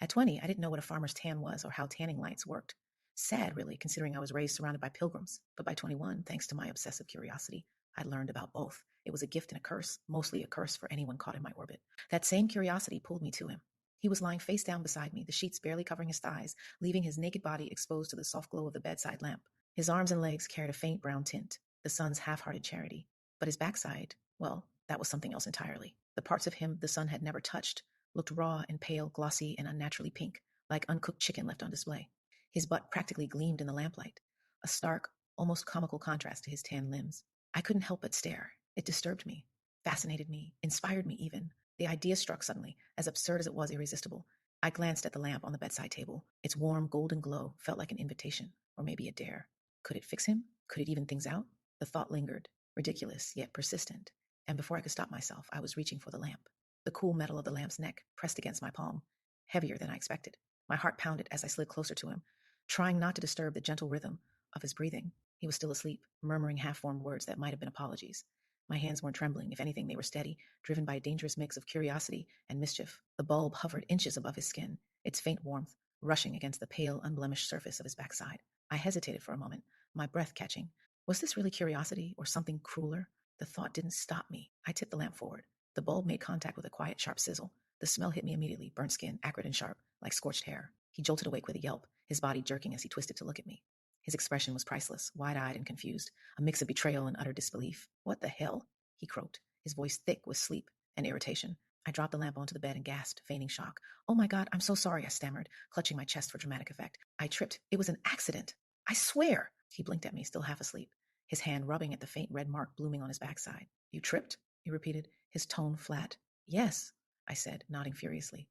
At 20, I didn't know what a farmer's tan was or how tanning lights worked. Sad, really, considering I was raised surrounded by pilgrims. But by 21, thanks to my obsessive curiosity, I'd learned about both. It was a gift and a curse, mostly a curse for anyone caught in my orbit. That same curiosity pulled me to him. He was lying face down beside me, the sheets barely covering his thighs, leaving his naked body exposed to the soft glow of the bedside lamp. His arms and legs carried a faint brown tint, the sun's half-hearted charity. But his backside, well, that was something else entirely. The parts of him the sun had never touched looked raw and pale, glossy and unnaturally pink, like uncooked chicken left on display. His butt practically gleamed in the lamplight, a stark, almost comical contrast to his tan limbs. I couldn't help but stare. It disturbed me, fascinated me, inspired me even. The idea struck suddenly, as absurd as it was irresistible. I glanced at the lamp on the bedside table. Its warm, golden glow felt like an invitation, or maybe a dare. Could it fix him? Could it even things out? The thought lingered, ridiculous yet persistent, and before I could stop myself, I was reaching for the lamp. The cool metal of the lamp's neck pressed against my palm, heavier than I expected. My heart pounded as I slid closer to him, trying not to disturb the gentle rhythm of his breathing. He was still asleep, murmuring half-formed words that might have been apologies. My hands weren't trembling. If anything, they were steady, driven by a dangerous mix of curiosity and mischief. The bulb hovered inches above his skin, its faint warmth rushing against the pale, unblemished surface of his backside. I hesitated for a moment, my breath catching. Was this really curiosity or something crueler? The thought didn't stop me. I tipped the lamp forward. The bulb made contact with a quiet, sharp sizzle. The smell hit me immediately, burnt skin, acrid and sharp, like scorched hair. He jolted awake with a yelp, his body jerking as he twisted to look at me. His expression was priceless, wide-eyed and confused, a mix of betrayal and utter disbelief. What the hell? He croaked, his voice thick with sleep and irritation. I dropped the lamp onto the bed and gasped, feigning shock. Oh my God, I'm so sorry, I stammered, clutching my chest for dramatic effect. I tripped. It was an accident. I swear. He blinked at me, still half asleep, his hand rubbing at the faint red mark blooming on his backside. You tripped? He repeated, his tone flat. Yes, I said, nodding furiously.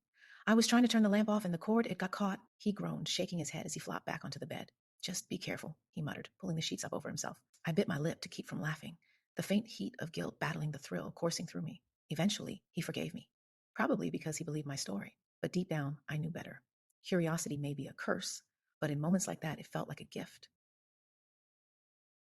I was trying to turn the lamp off and the cord, it got caught. He groaned, shaking his head as he flopped back onto the bed. Just be careful, he muttered, pulling the sheets up over himself. I bit my lip to keep from laughing, the faint heat of guilt battling the thrill coursing through me. Eventually, he forgave me, probably because he believed my story. But deep down, I knew better. Curiosity may be a curse, but in moments like that, it felt like a gift.